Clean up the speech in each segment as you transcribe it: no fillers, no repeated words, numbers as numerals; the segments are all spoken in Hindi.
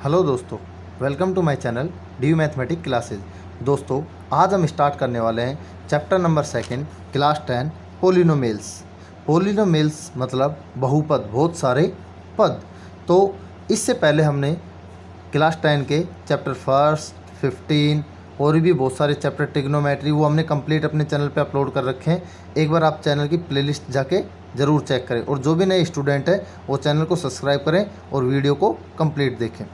हेलो दोस्तों, welcome to my channel D mathematic classes. दोस्तों, आज हम स्टार्ट करने वाले हैं chapter number 2 class 10 polynomials. Polynomials मतलब बहुपद, बहुत सारे पद। तो इससे पहले हमने क्लास 10 के चैप्टर 1, 15 और भी बहुत सारे चैप्टर ट्रिग्नोमेट्री वो हमने कंप्लीट अपने चैनल पे अपलोड कर रखे हैं। एक बार आप चैनल की प्लेलिस्ट जाके ज़रूर चेक करें, और जो भी नए स्टूडेंट है वो चैनल को सब्सक्राइब करें और वीडियो को कंप्लीट देखें।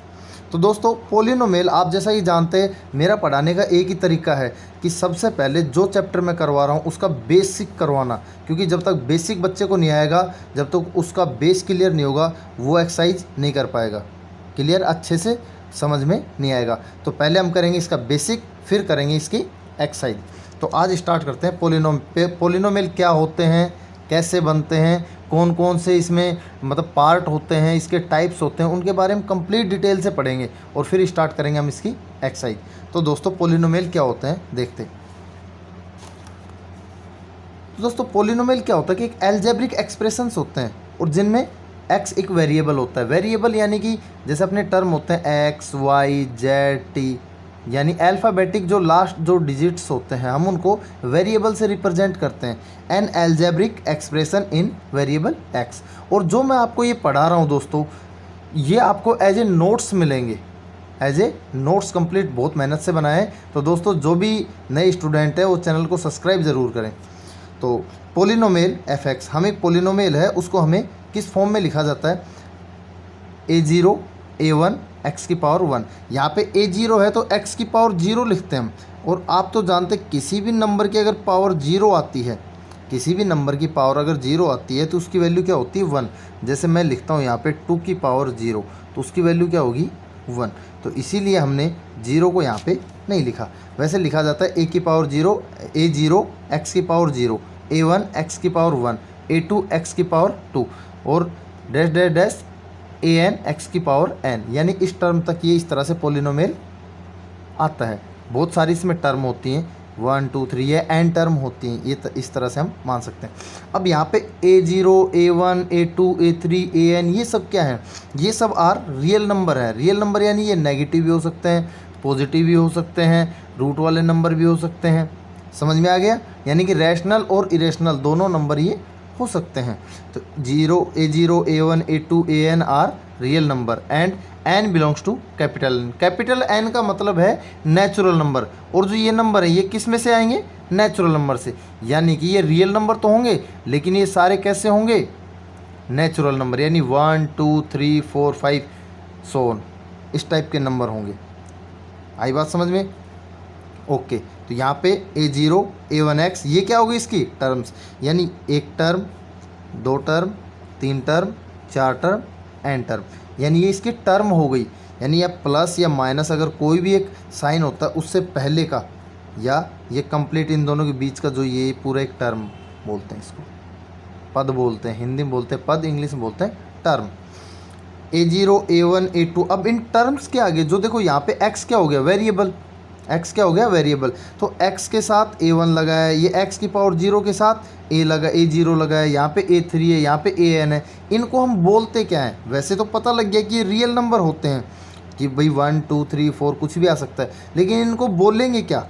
तो दोस्तों, पोलिनोमियल आप जैसा ही जानते हैं, मेरा पढ़ाने का एक ही तरीका है कि सबसे पहले जो चैप्टर मैं करवा रहा हूँ उसका बेसिक करवाना, क्योंकि जब तक बेसिक बच्चे को नहीं आएगा, जब तक उसका बेस क्लियर नहीं होगा, वो एक्सरसाइज नहीं कर पाएगा, क्लियर अच्छे से समझ में नहीं आएगा। तो पहले हम करेंगे इसका बेसिक, फिर करेंगे इसकी एक्सरसाइज। तो आज स्टार्ट करते हैं पोलिनोमियल क्या होते हैं, कैसे बनते हैं, कौन कौन से इसमें मतलब पार्ट होते हैं, इसके टाइप्स होते हैं, उनके बारे में कंप्लीट डिटेल से पढ़ेंगे और फिर स्टार्ट करेंगे हम इसकी एक्सरसाइज। तो दोस्तों, पोलिनोमियल क्या होते हैं देखते हैं। तो दोस्तों, पोलिनोमियल क्या होता है कि एक एल्जेब्रिक एक्सप्रेशंस होते हैं और जिनमें x एक वेरिएबल होता है। वेरिएबल यानी कि जैसे अपने टर्म होते हैं x, y, z, t, यानी अल्फ़ाबेटिक जो लास्ट जो डिजिट्स होते हैं हम उनको वेरिएबल से रिप्रेजेंट करते हैं। An algebraic expression in variable x। और जो मैं आपको ये पढ़ा रहा हूँ दोस्तों, ये आपको एज ए नोट्स मिलेंगे, एज ए नोट्स कंप्लीट बहुत मेहनत से बनाए हैं। तो दोस्तों, जो भी नए स्टूडेंट है वो चैनल को सब्सक्राइब ज़रूर करें। तो पोलिनोमियल f(x) हम एक पोलिनोमियल है, उसको हमें किस फॉर्म में लिखा जाता है, a0 a1 x की पावर 1। यहाँ पे a0 है तो x की पावर 0 लिखते हैं हम। और आप तो जानते किसी भी नंबर की अगर पावर 0 आती है, किसी भी नंबर की पावर अगर 0 आती है तो उसकी वैल्यू क्या होती है, 1। जैसे मैं लिखता हूँ यहाँ पे 2 की पावर 0, तो उसकी वैल्यू क्या होगी, 1। तो इसीलिए हमने 0 को यहाँ पे नहीं लिखा। वैसे लिखा जाता है a की पावर 0 a0 x की पावर 0, a1 x की पावर 1, a2 x की पावर 2 और dash dash dash an x की पावर n, यानी इस टर्म तक ये इस तरह से पोलिनोमियल आता है। बहुत सारी इसमें टर्म होती हैं, 1 2 3 ये n टर्म होती हैं, ये इस तरह से हम मान सकते हैं। अब यहाँ पे a0 a1 a2 a3 an ये सब क्या है, ये सब आर रियल नंबर है। रियल नंबर यानी ये नेगेटिव भी हो सकते हैं, पॉजिटिव भी हो सकते हैं, रूट वाले नंबर भी हो सकते हैं। समझ में आ गया, यानी कि रैशनल और इरेशनल दोनों नंबर ये हो सकते हैं। तो a0 a1 a2 an are real number and n belongs to capital N। Capital N का मतलब है नेचुरल नंबर, और जो ये नंबर है ये किस में से आएंगे, नेचुरल नंबर से। यानी कि ये रियल नंबर तो होंगे, लेकिन ये सारे कैसे होंगे, नेचुरल नंबर, यानी 1 2 3 4 5 सो ऑन, इस टाइप के नंबर होंगे। आई बात समझ में, ओके। तो यहाँ पे a0 a1x ये क्या होगी, इसकी टर्म्स, यानी एक टर्म, दो टर्म, तीन टर्म, चार टर्म, n टर्म, यानी ये इसकी टर्म हो गई। यानी या प्लस या माइनस अगर कोई भी एक साइन होता है उससे पहले का, या ये कंप्लीट इन दोनों के बीच का जो ये पूरा एक टर्म बोलते हैं, इसको पद बोलते हैं। हिंदी में बोलते हैं पद, इंग्लिश में बोलते हैं टर्म। a0 a1 a2, अब इन टर्म्स के आगे जो देखो यहाँ पे x क्या हो गया, वेरिएबल, x क्या हो गया, वेरिएबल। तो x के साथ a1 लगा है, ये x की पावर 0 के साथ a0 लगा है, यहाँ पे a3 है, यहाँ पे an है। इनको हम बोलते क्या हैं, वैसे तो पता लग गया कि ये रियल नंबर होते हैं कि भाई 1 2 3 4 कुछ भी आ सकता है, लेकिन इनको बोलेंगे क्या,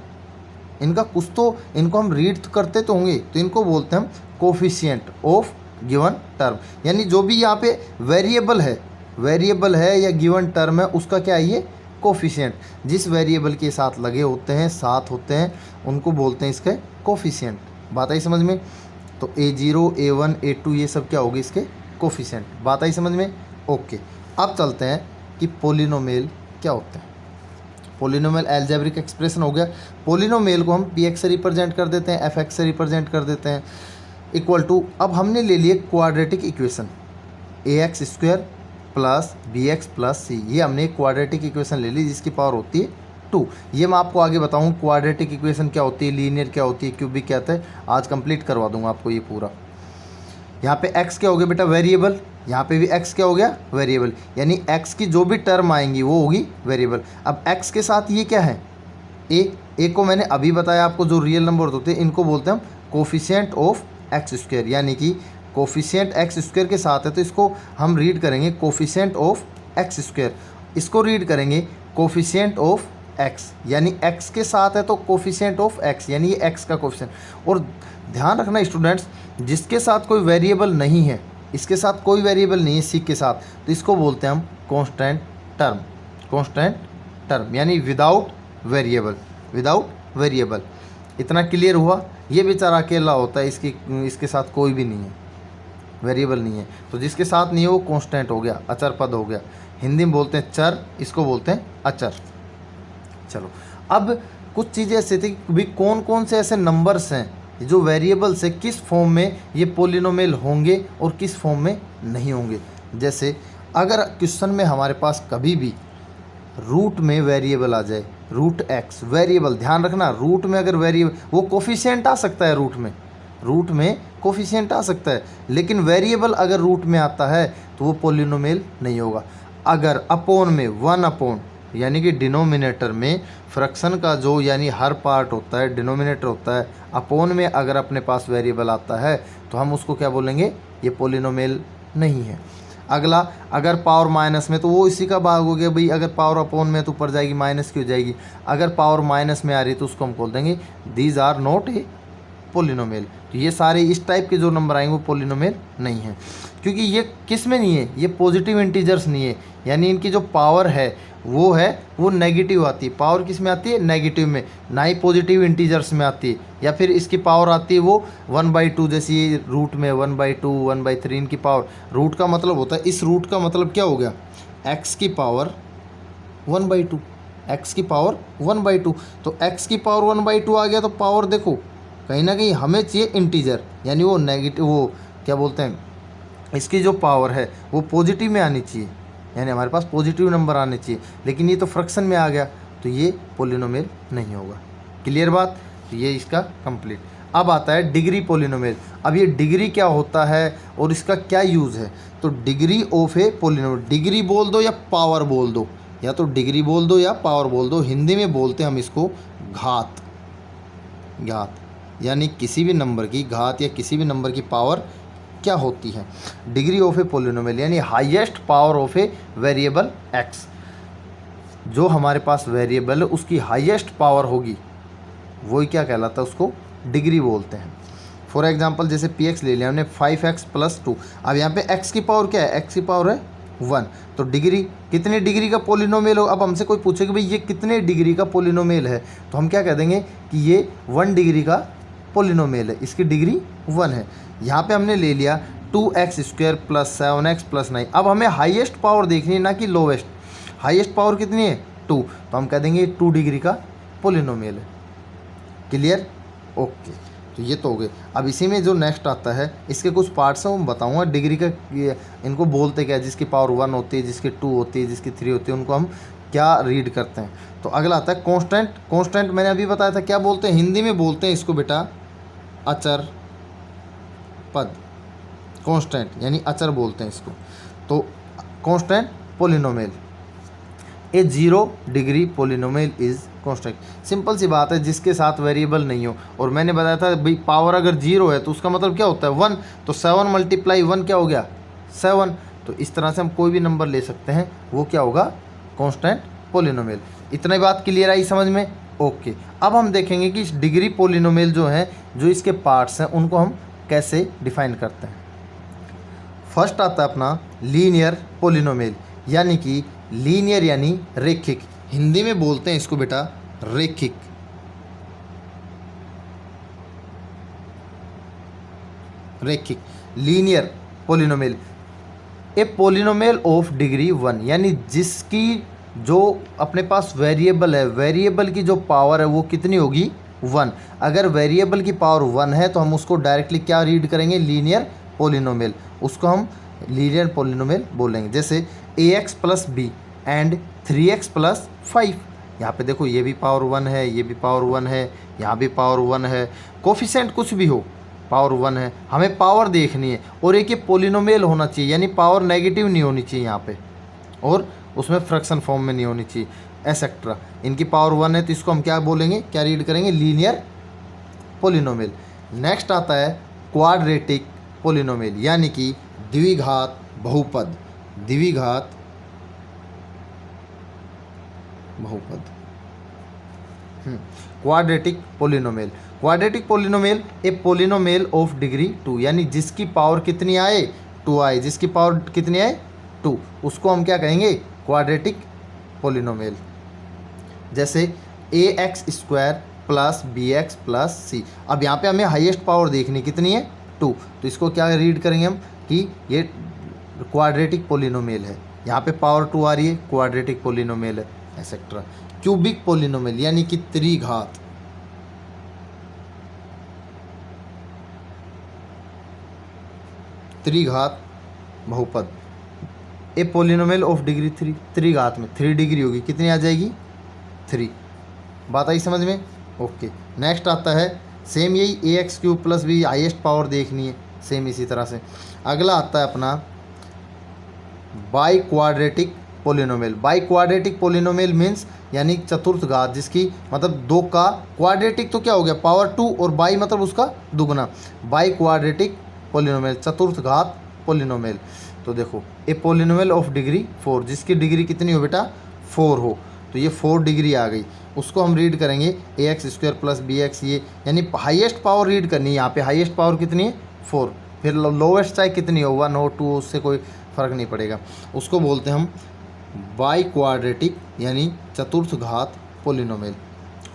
इनका कुछ तो, इनको हम रीड करते तो होंगे, तो इनको बोलते हैं हम कोफिशिएंट ऑफ गिवन टर्म। यानी जो भी यहाँ पे वेरिएबल है या गिवन टर्म है, उसका क्या है, ये कोफिशिएंट। जिस वेरिएबल के साथ लगे होते हैं, साथ होते हैं, उनको बोलते हैं इसके कोफिशिएंट। बात आई समझ में। तो a0 a1 a2 ये सब क्या होगी, इसके कोफिशिएंट। बात आई समझ में, ओके। अब चलते हैं कि पोलिनोमियल क्या होते हैं। पोलिनोमियल अलजेब्रिक एक्सप्रेशन हो गया। पोलिनोमियल को हम px से रिप्रेजेंट कर देते हैं, fx से रिप्रेजेंट कर देते हैं, इक्वल टू, अब हमने ले लिए quadratic equation ax² plus bx plus c। ये हमने एक क्वाड्रेटिक इक्वेशन ले ली जिसकी पावर होती है 2। ये मैं आपको आगे बताऊँ क्वाड्रेटिक इक्वेशन क्या होती है, लीनियर क्या होती है, क्यूबिक क्या होता है, आज कंप्लीट करवा दूंगा आपको ये पूरा। यहाँ पे x क्या हो गया बेटा, वेरिएबल। यहाँ पे भी x क्या हो गया, वेरिएबल, यानी x की जो भी टर्म आएंगी वो होगी वेरिएबल। अब x के साथ ये क्या है, a को मैंने अभी बताया आपको, जो रियल नंबर होते हैं इनको बोलते हैं हम कोफिशिएंट ऑफ x², यानी कि कोफिशिएंट x² के साथ है तो इसको हम रीड करेंगे कोफिशिएंट ऑफ x²। इसको रीड करेंगे कोफिशिएंट ऑफ एक्स, यानी एक्स के साथ है तो कोफिशिएंट ऑफ एक्स, यानी ये एक्स का कोफिशिएंट। और ध्यान रखना स्टूडेंट्स, जिसके साथ कोई वेरिएबल नहीं है, इसके साथ कोई वेरिएबल नहीं है सी के साथ, तो इसको बोलते हैं हम कांस्टेंट टर्म, कांस्टेंट टर्म यानी विदाउट वेरिएबल, विदाउट वेरिएबल। इतना क्लियर हुआ। ये बेचारा अकेला होता है, इसके साथ कोई भी नहीं है, वेरिएबल नहीं है, तो जिसके साथ नहीं है वो कांस्टेंट हो गया, अचर पद हो गया। हिंदी में बोलते हैं चर, इसको बोलते हैं अचर। चलो अब कुछ चीज़ें ऐसे थी कि भी कौन कौन से ऐसे नंबर्स हैं जो वेरिएबल से किस फॉर्म में ये पोलिनोमियल होंगे और किस फॉर्म में नहीं होंगे। जैसे अगर क्वेश्चन में हमारे पास कभी भी रूट में वेरिएबल आ जाए, रूट एक्स वेरिएबल, ध्यान रखना रूट में अगर वेरिएबल, वो कोफिशिएंट आ सकता है रूट में कोफिशिएंट आ सकता है, लेकिन वेरिएबल अगर रूट में आता है तो वो पोलिनोमियल नहीं होगा। अगर अपोन में, वन अपोन यानी कि डिनोमिनेटर में फ्रैक्शन का जो यानी हर पार्ट होता है डिनोमिनेटर होता है, अपोन में अगर अपने पास वेरिएबल आता है तो हम उसको क्या बोलेंगे, ये पोलिनोमियल नहीं है। अगला, अगर पावर माइनस में तो वो इसी का भाग हो गया भाई, अगर पावर अपोन में तो ऊपर जाएगी माइनस की हो जाएगी, अगर पावर माइनस में आ रही तो उसको हम बोल देंगे these are not a polynomial. तो ये सारे इस टाइप के जो नंबर आएंगे वो पोलिनोमियल नहीं है, क्योंकि ये किस में नहीं है, ये पॉजिटिव इंटीजर्स नहीं है, यानी इनकी जो पावर है वो नेगेटिव आती है। पावर किस में आती है, नेगेटिव में, ना ही पॉजिटिव इंटीजर्स में आती है। या फिर इसकी पावर आती है वो 1/2, जैसी रूट में 1/2 1/3 इनकी पावर। रूट का मतलब होता है, इस रूट का मतलब क्या हो गया, एक्स की पावर 1/2, एक्स की पावर 1/2। तो एक्स की पावर 1/2 आ गया तो पावर देखो कहीं ना कहीं हमें चाहिए इंटीजर, यानी वो नेगेटिव, वो क्या बोलते हैं, इसकी जो पावर है वो पॉजिटिव में आनी चाहिए, यानी हमारे पास पॉजिटिव नंबर आने चाहिए, लेकिन ये तो फ्रैक्शन में आ गया तो ये पोलिनोमियल नहीं होगा। क्लियर बात। तो ये इसका कंप्लीट। अब आता है डिग्री पोलिनोमियल। अब ये डिग्री क्या होता है और इसका क्या यूज़ है। तो degree of A polynomial, degree बोल दो या पावर बोल दो, या तो डिग्री बोल दो या पावर बोल दो, हिंदी में बोलते हैं हम इसको घात, घात यानी किसी भी नंबर की घात या किसी भी नंबर की पावर क्या होती है। डिग्री ऑफ ए पोलिनोमियल यानी highest power of a variable x, जो हमारे पास वेरिएबल है उसकी हाईएस्ट पावर होगी वही क्या कहलाता है, उसको डिग्री बोलते हैं। फॉर एग्जांपल जैसे पी एक्स ले लिया हमने 5x + 2, अब यहाँ पे x की पावर क्या है, x की पावर है 1, तो डिग्री कितने डिग्री का पोलिनोमियल हो। अब हमसे कोई पूछे कि भाई ये कितने डिग्री का पोलिनोमियल है, तो हम क्या कह देंगे कि ये 1 डिग्री का पोलिनोमियल है, इसकी डिग्री 1 है। यहाँ पे हमने ले लिया 2x² + 7x + 9। अब हमें हाईएस्ट पावर देखनी है ना कि लोवेस्ट। हाईएस्ट पावर कितनी है 2, तो हम कह देंगे 2 डिग्री का पोलिनोमियल है। Clear, okay. तो ये तो हो गए। अब इसी में जो नेक्स्ट आता है इसके कुछ पार्ट्स हैं वो बताऊँगा। डिग्री का इनको बोलते क्या है, जिसकी पावर 1 होती है, जिसकी 2 होती है, जिसकी 3 होती है, उनको हम क्या रीड करते हैं। तो अगला आता है कांस्टेंट। कांस्टेंट मैंने अभी बताया था क्या बोलते हैं, हिंदी में बोलते हैं इसको बेटा अचर पद, कांस्टेंट यानी अचर बोलते हैं इसको। तो constant polynomial, A 0 degree polynomial is constant. Simple सी बात है, जिसके साथ वेरिएबल नहीं हो। और मैंने बताया था भाई पावर अगर 0 है तो उसका मतलब क्या होता है 1, तो 7 × 1 क्या हो गया 7। तो इस तरह से हम कोई भी नंबर ले सकते हैं, वो क्या होगा कांस्टेंट पोलिनोमियल। इतना ही बात क्लियर आई समझ में, ओके। अब हम देखेंगे कि इस डिग्री पोलिनोमियल जो है, जो इसके पार्ट्स हैं उनको हम कैसे डिफाइन करते हैं। फर्स्ट आता है अपना लीनियर पोलिनोमियल, यानी कि लीनियर यानी रेखिक, हिंदी में बोलते हैं इसको बेटा रेखिक। रेखिक linear polynomial, A polynomial of degree 1, यानी जिसकी जो अपने पास वेरिएबल है, वेरिएबल की जो पावर है वो कितनी होगी 1। अगर वेरिएबल की पावर 1 है तो हम उसको डायरेक्टली क्या रीड करेंगे, लीनियर पोलिनोमियल, उसको हम लीनियर पोलिनोमियल बोलेंगे। जैसे ax + b एंड 3x + 5, यहाँ पे देखो ये भी पावर 1 है, ये भी पावर 1 है, यहाँ भी पावर 1 है, कोफिशिएंट कुछ भी हो पावर 1 है, हमें पावर देखनी है। और एक ये पोलिनोमियल होना चाहिए, यानी पावर नेगेटिव नहीं होनी चाहिए यहाँ पे, और उसमें फ्रैक्शन फॉर्म में नहीं होनी चाहिए, एसेट्रा। इनकी पावर 1 है तो इसको हम क्या बोलेंगे, क्या रीड करेंगे, लीनियर पोलिनोमियल। नेक्स्ट आता है क्वाड्रेटिक पोलिनोमियल, यानी कि द्विघात बहुपद, द्विघात बहुपद। Quadratic polynomial, quadratic polynomial A polynomial of degree 2, यानी जिसकी पावर कितनी आए 2 आए, जिसकी पावर कितनी आए 2, उसको हम क्या कहेंगे क्वाड्रेटिक पोलिनोमियल। जैसे A X square plus B X plus C, अब यहाँ पे हमें हाईएस्ट पावर देखनी कितनी है 2, तो इसको क्या रीड करेंगे हम कि ये क्वाड्रेटिक पोलिनोमियल है, यहाँ पे पावर 2 आ रही है, क्वाड्रेटिक पोलिनोमियल है एक्सेट्रा। क्यूबिक पोलिनोमियल यानी कि त्रिघात, त्रिघात बहुपद। ए पोलिनोमियल ऑफ डिग्री 3, त्रिघात में 3 डिग्री होगी, कितनी आ जाएगी 3। बात आई समझ में? ओके। नेक्स्ट आता है सेम यही A X cube plus B, highest power देखनी है सेम इसी तरह से। अगला आता है अपना by quadratic polynomial. By quadratic polynomial means यानी चतुर्थ घात, जिसकी मतलब 2 का क्वाड्रेटिक तो क्या हो गया पावर 2 और बाई मतलब उसका दुगना। बाई क्वाड्रेटिक पोलिनोमियल, चतुर्थ घात पोलिनोमियल। तो देखो ए पोलिनोमियल ऑफ डिग्री 4, जिसकी डिग्री कितनी हो बेटा 4 हो, तो ये 4 डिग्री आ गई, उसको हम रीड करेंगे A X square plus B X, ये यानी हाईएस्ट पावर रीड करनी है। यहाँ पे हाईएस्ट पावर कितनी है 4, फिर लोवेस्ट चाहे कितनी हो 1 हो 2 हो, उससे कोई फ़र्क नहीं पड़ेगा। उसको बोलते हैं हम बाई क्वाड्रेटिक यानी चतुर्थ घात पोलिनोमियल।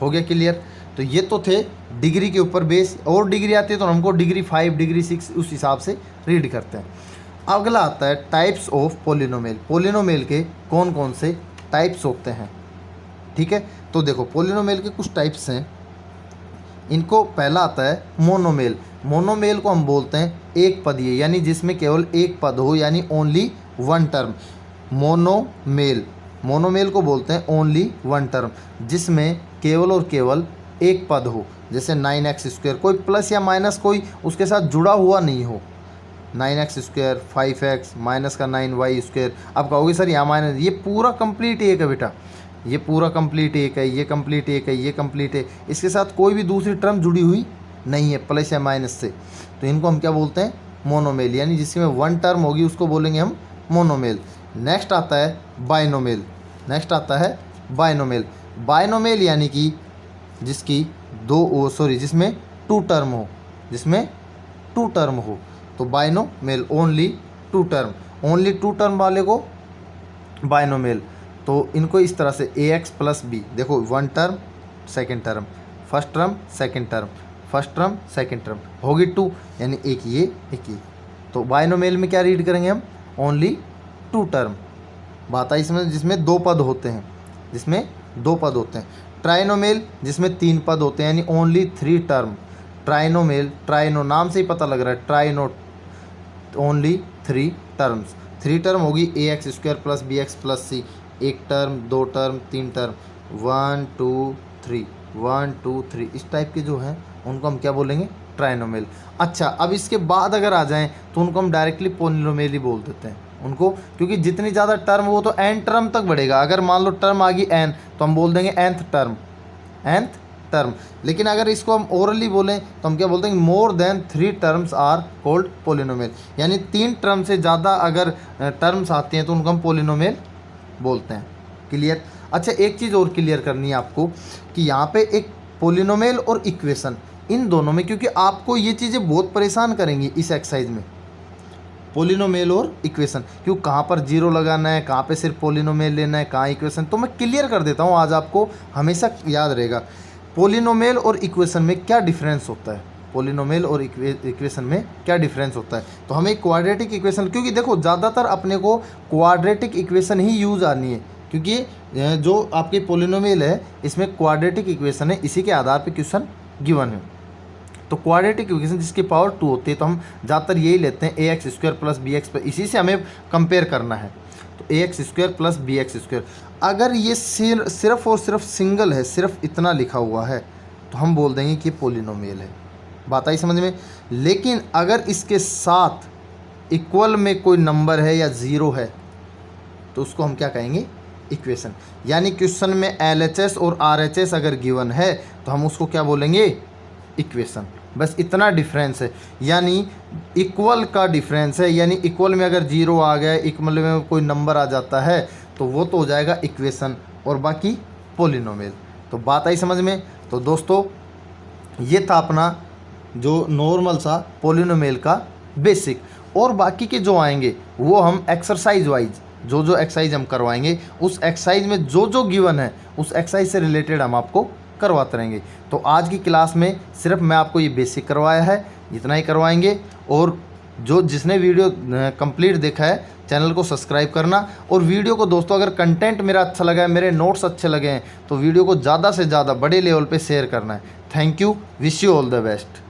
हो गया क्लियर? तो ये तो थे डिग्री के ऊपर बेस, और डिग्री आती है तो हमको डिग्री 5 डिग्री 6 उस हिसाब से रीड करते हैं। अगला आता है टाइप्स ऑफ पोलिनोमियल। पोलिनोमियल के कौन कौन से टाइप्स होते हैं, ठीक है? तो देखो पोलिनोमियल के कुछ टाइप्स हैं। इनको पहला आता है मोनोमेल। मोनोमेल को हम बोलते हैं एक पदीय, यानी जिसमें केवल एक पद हो, यानी ओनली वन टर्म। मोनोमेल, मोनोमेल को बोलते हैं ओनली वन टर्म, जिसमें केवल और केवल एक पद हो। जैसे 9x स्क्वायर, कोई प्लस या माइनस कोई उसके साथ जुड़ा हुआ नहीं हो। 9x स्क्वायर 5x माइनस का 9y स्क्वायर। आप कहोगे सर यहाँ माइनस, ये पूरा कंप्लीट एक है बेटा, ये पूरा कंप्लीट एक है, ये कंप्लीट एक है, ये कंप्लीट है, इसके साथ कोई भी दूसरी टर्म जुड़ी हुई नहीं है प्लस या माइनस से। तो इनको हम क्या बोलते हैं मोनोमेल, यानी जिसमें वन टर्म होगी उसको बोलेंगे हम मोनोमेल। नेक्स्ट आता है बाइनोमेल। नेक्स्ट आता है बाइनोमेल। बाइनोमेल यानी कि जिसकी जिसमें 2 टर्म हो, जिसमें 2 टर्म हो, तो बाइनोमेल ओनली 2 टर्म, ओनली 2 टर्म वाले को बाइनोमेल। तो इनको इस तरह से ए एक्स प्लस बी, देखो 1 term second term, first term second term, first term second term, होगी 2, यानी एक ये एक ये। तो बाइनोमेल में क्या रीड करेंगे हम ओनली 2 टर्म। बात आई इसमें, जिसमें 2 पद होते हैं, जिसमें 2 पद होते हैं। ट्राइनोमेल जिसमें 3 पद होते हैं, यानी ओनली 3 टर्म। ट्राइनोमेल, ट्राइनो नाम से ही पता लग रहा है, ट्राइनो ओनली 3 टर्म्स। 3 टर्म होगी A X square plus B X plus C, 1 term 2 term 3 term, 1 2 3 1 2 3, इस टाइप के जो हैं उनको हम क्या बोलेंगे ट्राइनोमेल। अच्छा, अब इसके बाद अगर आ जाएं तो उनको हम डायरेक्टली पोलिनोमेल ही बोल देते हैं उनको, क्योंकि जितनी ज़्यादा टर्म वो तो एन टर्म तक बढ़ेगा। अगर मान लो टर्म आ गई एन तो हम बोल देंगे nth टर्म, nth टर्म। लेकिन अगर इसको हम ओरली बोलें तो हम क्या बोलते हैं more than 3 terms are called polynomial, यानी 3 टर्म से ज़्यादा अगर टर्म्स आती हैं तो उनको हम पोलिनोमेल बोलते हैं। क्लियर? अच्छा, एक चीज़ और क्लियर करनी है आपको कि यहाँ पे एक पोलिनोमेल और इक्वेशन, इन दोनों में, क्योंकि आपको ये चीज़ें बहुत परेशान करेंगी इस एक्सरसाइज में, पोलिनोमेल और इक्वेशन, क्यों कहाँ पर जीरो लगाना है, कहाँ पे सिर्फ पोलिनोमेल लेना है, कहाँ इक्वेशन। तो मैं क्लियर कर देता हूँ, आज आपको हमेशा याद रहेगा पोलिनोमेल और इक्वेशन में क्या डिफरेंस होता है। पोलिनोमेल और इक्वेशन में क्या डिफरेंस होता है। तो हमें क्वाड्रेटिक इक्वेशन, क्योंकि देखो ज़्यादातर अपने को क्वाड्रेटिक इक्वेशन ही यूज़ आनी है, क्योंकि जो आपकी पोलिनोमेल है इसमें क्वाड्रेटिक इक्वेशन है, इसी के आधार पर क्वेश्चन गिवन है। तो क्वाड्रेटिक इक्वेशन जिसकी पावर 2 होती है तो हम ज़्यादातर यही लेते हैं A X square plus B X, इसी से हमें कंपेयर करना है। तो A X square plus B X square, अगर ये सिर्फ और सिर्फ सिंगल है, सिर्फ इतना लिखा हुआ है, तो हम बोल देंगे कि पोलिनोमियल है। बात आई समझ में? लेकिन अगर इसके साथ इक्वल में कोई नंबर है या ज़ीरो है तो उसको हम क्या कहेंगे इक्वेशन। यानी क्वेश्चन में LHS और RHS अगर गिवन है तो हम उसको क्या बोलेंगे इक्वेशन। बस इतना डिफरेंस है, यानी इक्वल का डिफरेंस है, यानी इक्वल में अगर जीरो आ गया, इक्वल में कोई नंबर आ जाता है तो वो तो हो जाएगा इक्वेशन, और बाकी पोलिनोमियल। तो बात आई समझ में। तो दोस्तों ये था अपना जो नॉर्मल सा पोलिनोमियल का बेसिक, और बाकी के जो आएंगे वो हम एक्सरसाइज वाइज जो जो एक्सरसाइज हम करवाएंगे उस एक्सरसाइज में जो जो गिवन है उस एक्सरसाइज से रिलेटेड हम आपको करवाते रहेंगे। तो आज की क्लास में सिर्फ मैं आपको ये बेसिक करवाया है, इतना ही करवाएंगे। और जो जिसने वीडियो कंप्लीट देखा है चैनल को सब्सक्राइब करना, और वीडियो को दोस्तों अगर कंटेंट मेरा अच्छा लगा है, मेरे नोट्स अच्छे लगे हैं, तो वीडियो को ज़्यादा से ज़्यादा बड़े लेवल पे शेयर करना है। Thank you, wish you all the best.